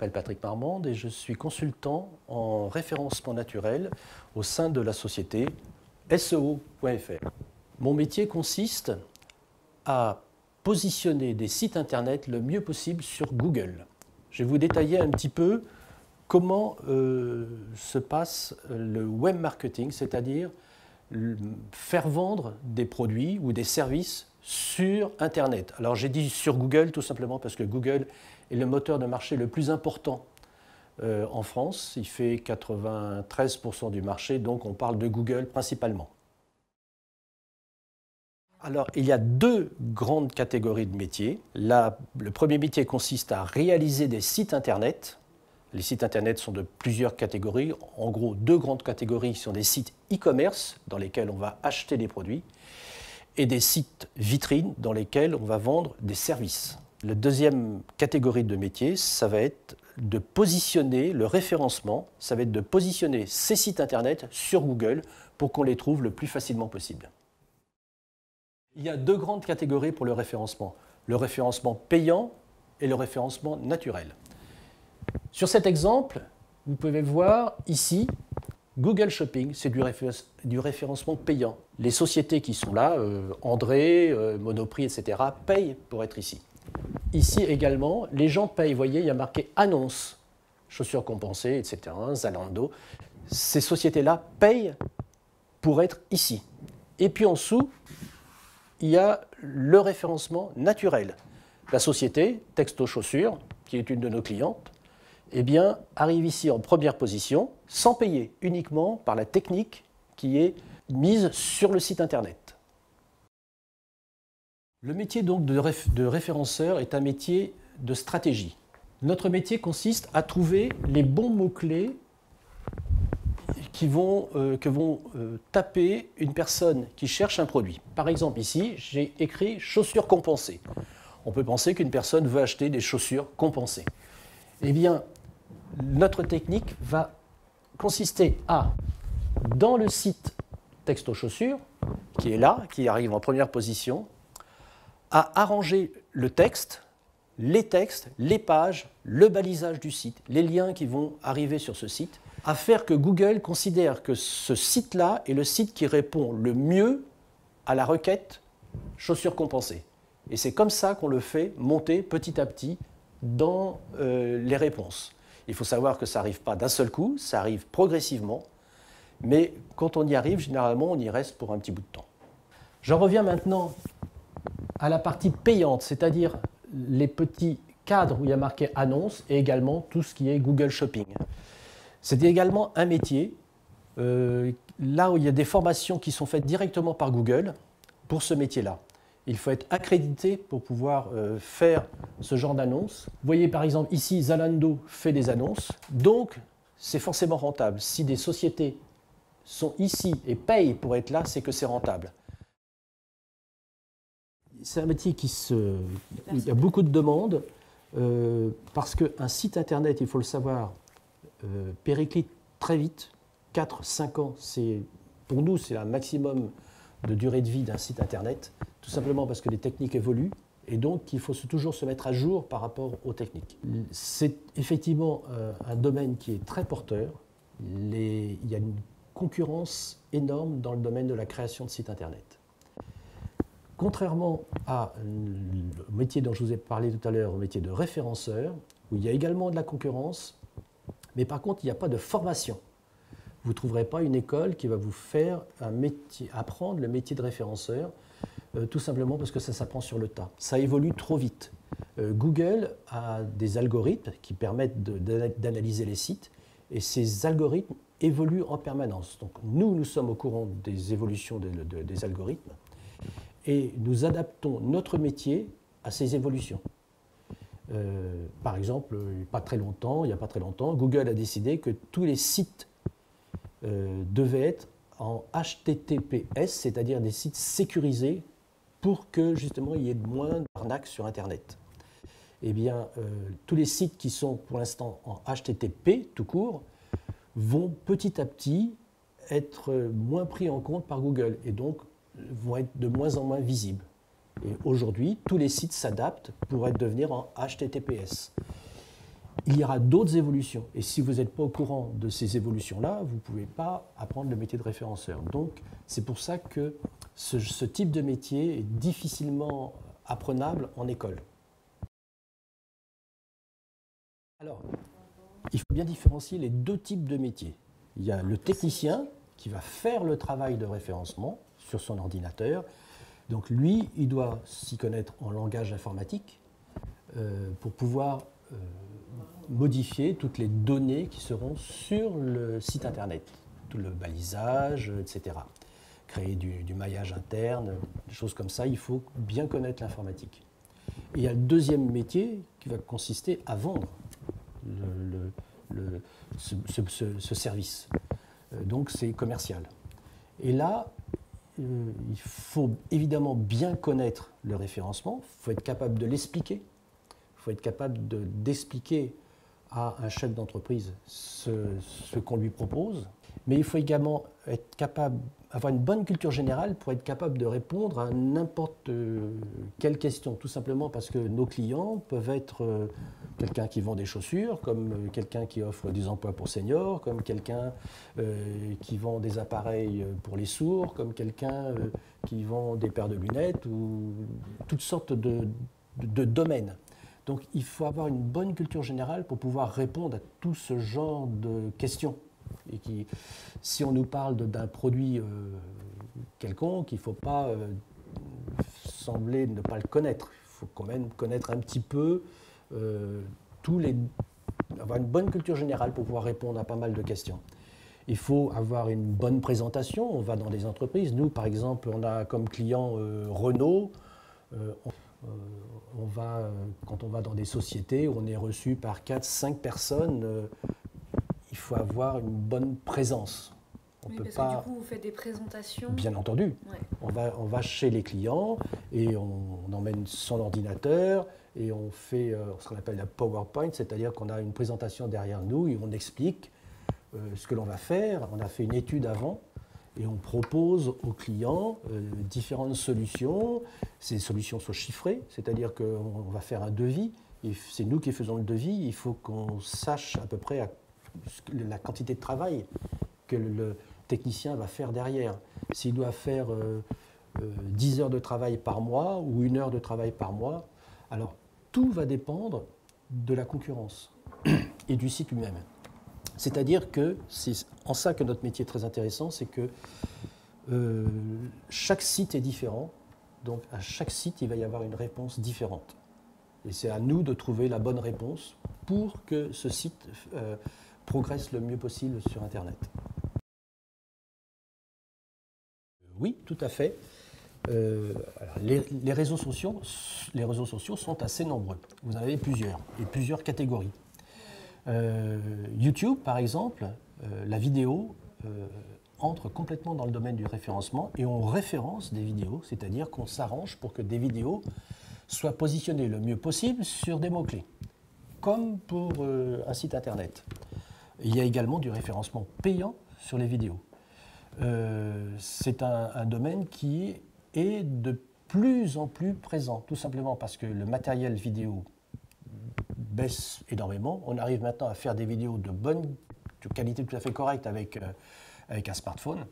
m'appelle Patrick Marmande et je suis consultant en référencement naturel au sein de la société SEO.fr. Mon métier consiste à positionner des sites internet le mieux possible sur Google. Je vais vous détailler un petit peu comment se passe le web marketing, c'est-à-dire faire vendre des produits ou des services sur Internet. Alors j'ai dit sur Google tout simplement parce que Google est le moteur de marché le plus important en France. Il fait 93% du marché, donc on parle de Google principalement. Alors il y a deux grandes catégories de métiers. Le premier métier consiste à réaliser des sites Internet. Les sites Internet sont de plusieurs catégories. En gros, deux grandes catégories sont des sites e-commerce dans lesquels on va acheter des produits et des sites vitrines dans lesquels on va vendre des services. La deuxième catégorie de métier, ça va être de positionner le référencement, ça va être de positionner ces sites Internet sur Google pour qu'on les trouve le plus facilement possible. Il y a deux grandes catégories pour le référencement payant et le référencement naturel. Sur cet exemple, vous pouvez voir ici, Google Shopping, c'est du référencement payant. Les sociétés qui sont là, André, Monoprix, etc., payent pour être ici. Ici également, les gens payent. Vous voyez, il y a marqué annonce, chaussures compensées, etc., Zalando. Ces sociétés-là payent pour être ici. Et puis en dessous, il y a le référencement naturel. La société, Texto Chaussures, qui est une de nos clientes, eh bien, arrive ici en première position, sans payer, uniquement par la technique qui est mise sur le site Internet. Le métier donc de référenceur est un métier de stratégie. Notre métier consiste à trouver les bons mots-clés que vont taper une personne qui cherche un produit. Par exemple, ici, j'ai écrit « chaussures compensées ». On peut penser qu'une personne veut acheter des chaussures compensées. Eh bien, notre technique va consister à, dans le site Texto Chaussures, qui est là, qui arrive en première position, à arranger le texte, les pages, le balisage du site, les liens qui vont arriver sur ce site, à faire que Google considère que ce site-là est le site qui répond le mieux à la requête chaussures compensées. Et c'est comme ça qu'on le fait monter petit à petit dans les réponses. Il faut savoir que ça n'arrive pas d'un seul coup, ça arrive progressivement, mais quand on y arrive, généralement, on y reste pour un petit bout de temps. J'en reviens maintenant à la partie payante, c'est-à-dire les petits cadres où il y a marqué « annonce » et également tout ce qui est Google Shopping. C'est également un métier, là où il y a des formations qui sont faites directement par Google pour ce métier-là. Il faut être accrédité pour pouvoir faire ce genre d'annonce. Vous voyez par exemple ici, Zalando fait des annonces, donc c'est forcément rentable. Si des sociétés sont ici et payent pour être là, c'est que c'est rentable. C'est un métier où il y a beaucoup de demandes, parce qu'un site internet, il faut le savoir, périclite très vite. 4-5 ans, pour nous, c'est un maximum de durée de vie d'un site internet, tout simplement parce que les techniques évoluent et donc il faut toujours se mettre à jour par rapport aux techniques. C'est effectivement un domaine qui est très porteur. Il y a une concurrence énorme dans le domaine de la création de sites internet. Contrairement au métier dont je vous ai parlé tout à l'heure, au métier de référenceur, où il y a également de la concurrence, mais par contre il n'y a pas de formation. Vous ne trouverez pas une école qui va vous faire apprendre le métier de référenceur, tout simplement parce que ça s'apprend sur le tas. Ça évolue trop vite. Google a des algorithmes qui permettent d'analyser les sites, et ces algorithmes évoluent en permanence. Donc nous sommes au courant des évolutions des algorithmes, et nous adaptons notre métier à ces évolutions. Par exemple, il n'y a pas très longtemps, Google a décidé que tous les sites devaient être en HTTPS, c'est-à-dire des sites sécurisés pour que justement il y ait moins d'arnaques sur Internet. Eh bien, tous les sites qui sont pour l'instant en HTTP tout court vont petit à petit être moins pris en compte par Google et donc vont être de moins en moins visibles. Et aujourd'hui, tous les sites s'adaptent pour devenir en HTTPS. il y aura d'autres évolutions. Et si vous n'êtes pas au courant de ces évolutions-là, vous ne pouvez pas apprendre le métier de référenceur. Donc, c'est pour ça que ce type de métier est difficilement apprenable en école. Alors, il faut bien différencier les deux types de métiers. Il y a le technicien qui va faire le travail de référencement sur son ordinateur. Donc lui, il doit s'y connaître en langage informatique pour pouvoir modifier toutes les données qui seront sur le site internet, tout le balisage, etc. Créer du maillage interne, des choses comme ça, il faut bien connaître l'informatique. Et il y a le deuxième métier qui va consister à vendre ce service. Donc c'est commercial. Et là, il faut évidemment bien connaître le référencement, il faut être capable de l'expliquer, il faut être capable d'expliquer à un chef d'entreprise ce qu'on lui propose, mais il faut également être capable, avoir une bonne culture générale pour être capable de répondre à n'importe quelle question, tout simplement parce que nos clients peuvent être quelqu'un qui vend des chaussures, comme quelqu'un qui offre des emplois pour seniors, comme quelqu'un qui vend des appareils pour les sourds, comme quelqu'un qui vend des paires de lunettes, ou toutes sortes de domaines. Donc il faut avoir une bonne culture générale pour pouvoir répondre à tout ce genre de questions. Et si on nous parle d'un produit quelconque, il ne faut pas sembler ne pas le connaître. Il faut quand même connaître un petit peu avoir une bonne culture générale pour pouvoir répondre à pas mal de questions. Il faut avoir une bonne présentation. On va dans des entreprises. Nous, par exemple, on a comme client Renault. Quand on va dans des sociétés où on est reçu par 4-5 personnes, il faut avoir une bonne présence. Oui, parce que du coup, vous faites des présentations. Bien entendu. Ouais. On va chez les clients et on emmène son ordinateur et on fait ce qu'on appelle la PowerPoint, c'est-à-dire qu'on a une présentation derrière nous et on explique ce que l'on va faire. On a fait une étude avant et on propose aux clients différentes solutions. Ces solutions sont chiffrées, c'est-à-dire qu'on va faire un devis. C'est nous qui faisons le devis. Il faut qu'on sache à peu près la quantité de travail que le technicien va faire derrière. S'il doit faire 10 heures de travail par mois ou 1 heure de travail par mois, alors tout va dépendre de la concurrence et du site lui-même. C'est-à-dire que c'est en ça que notre métier est très intéressant, c'est que chaque site est différent, donc à chaque site il va y avoir une réponse différente. Et c'est à nous de trouver la bonne réponse pour que ce site progresse le mieux possible sur Internet. Oui, tout à fait. Alors, les réseaux sociaux sont assez nombreux. Vous en avez plusieurs, et plusieurs catégories. YouTube, par exemple, la vidéo entre complètement dans le domaine du référencement et on référence des vidéos, c'est-à-dire qu'on s'arrange pour que des vidéos soient positionnées le mieux possible sur des mots-clés, comme pour un site internet. Il y a également du référencement payant sur les vidéos. C'est un domaine qui est de plus en plus présent, tout simplement parce que le matériel vidéo baisse énormément. On arrive maintenant à faire des vidéos de qualité tout à fait correcte avec un smartphone.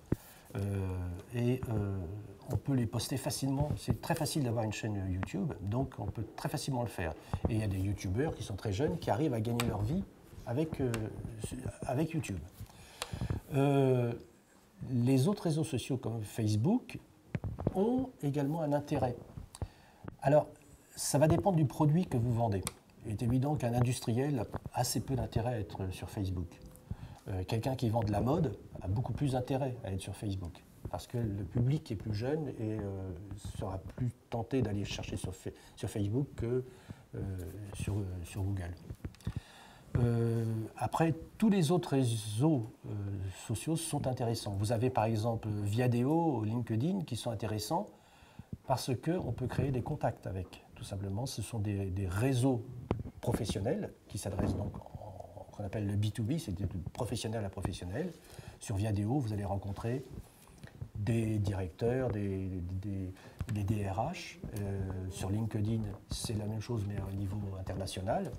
On peut les poster facilement. C'est très facile d'avoir une chaîne YouTube, donc on peut très facilement le faire. Et il y a des YouTubeurs qui sont très jeunes qui arrivent à gagner leur vie avec YouTube. Les autres réseaux sociaux comme Facebook ont également un intérêt. Alors, ça va dépendre du produit que vous vendez. Il est évident qu'un industriel a assez peu d'intérêt à être sur Facebook. Quelqu'un qui vend de la mode a beaucoup plus d'intérêt à être sur Facebook, parce que le public est plus jeune et sera plus tenté d'aller chercher sur Facebook que sur Google. Après, tous les autres réseaux sociaux sont intéressants. Vous avez par exemple Viadeo, LinkedIn qui sont intéressants parce qu'on peut créer des contacts avec, tout simplement. Ce sont des réseaux professionnels qui s'adressent donc qu'on appelle le B2B, c'est de professionnel à professionnel. Sur Viadeo, vous allez rencontrer des directeurs, des DRH. Sur LinkedIn, c'est la même chose, mais à un niveau international.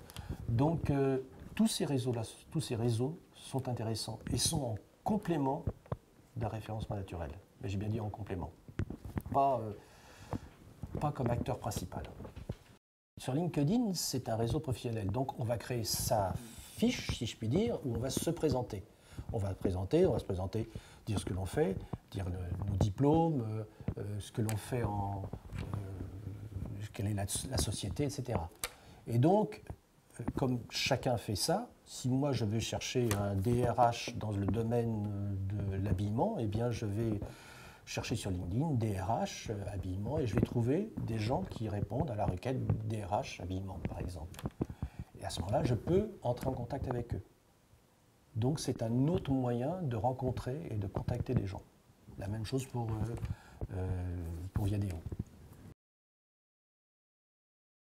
Donc, tous ces réseaux sont intéressants et sont en complément d'un référencement naturel. Mais j'ai bien dit en complément, pas comme acteur principal. Sur LinkedIn, c'est un réseau professionnel, donc on va créer sa fiche, si je puis dire, où on va se présenter. On va se présenter, dire ce que l'on fait, dire nos diplômes, ce que l'on fait quelle est la société, etc. Et donc, comme chacun fait ça, si moi je veux chercher un DRH dans le domaine de l'habillement, eh bien je vais chercher sur LinkedIn DRH habillement et je vais trouver des gens qui répondent à la requête DRH habillement, par exemple. Et à ce moment-là, je peux entrer en contact avec eux. Donc c'est un autre moyen de rencontrer et de contacter des gens. La même chose pour Viadeo.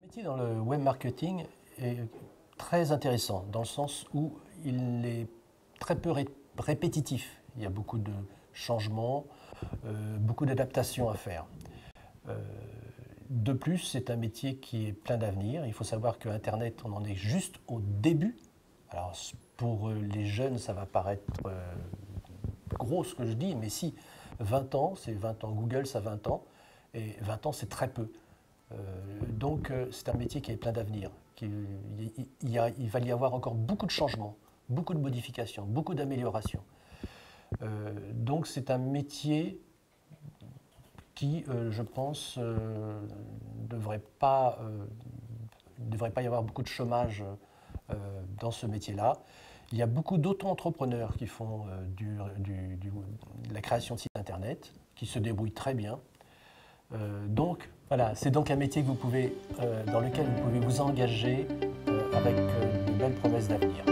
Le métier dans le web marketing est très intéressant dans le sens où il est très peu répétitif. Il y a beaucoup de changements, beaucoup d'adaptations à faire. De plus, c'est un métier qui est plein d'avenir. Il faut savoir que Internet, on en est juste au début. Alors, pour les jeunes, ça va paraître gros ce que je dis, mais si, 20 ans, c'est 20 ans. Google, ça a 20 ans, et 20 ans, c'est très peu. Donc, c'est un métier qui est plein d'avenir. Il va y avoir encore beaucoup de changements, beaucoup de modifications, beaucoup d'améliorations. Donc, c'est un métier qui, je pense, ne devrait pas y avoir beaucoup de chômage dans ce métier-là. Il y a beaucoup d'auto-entrepreneurs qui font de la création de sites internet, qui se débrouillent très bien. Donc, voilà, c'est donc un métier que dans lequel vous pouvez vous engager avec de belles promesses d'avenir.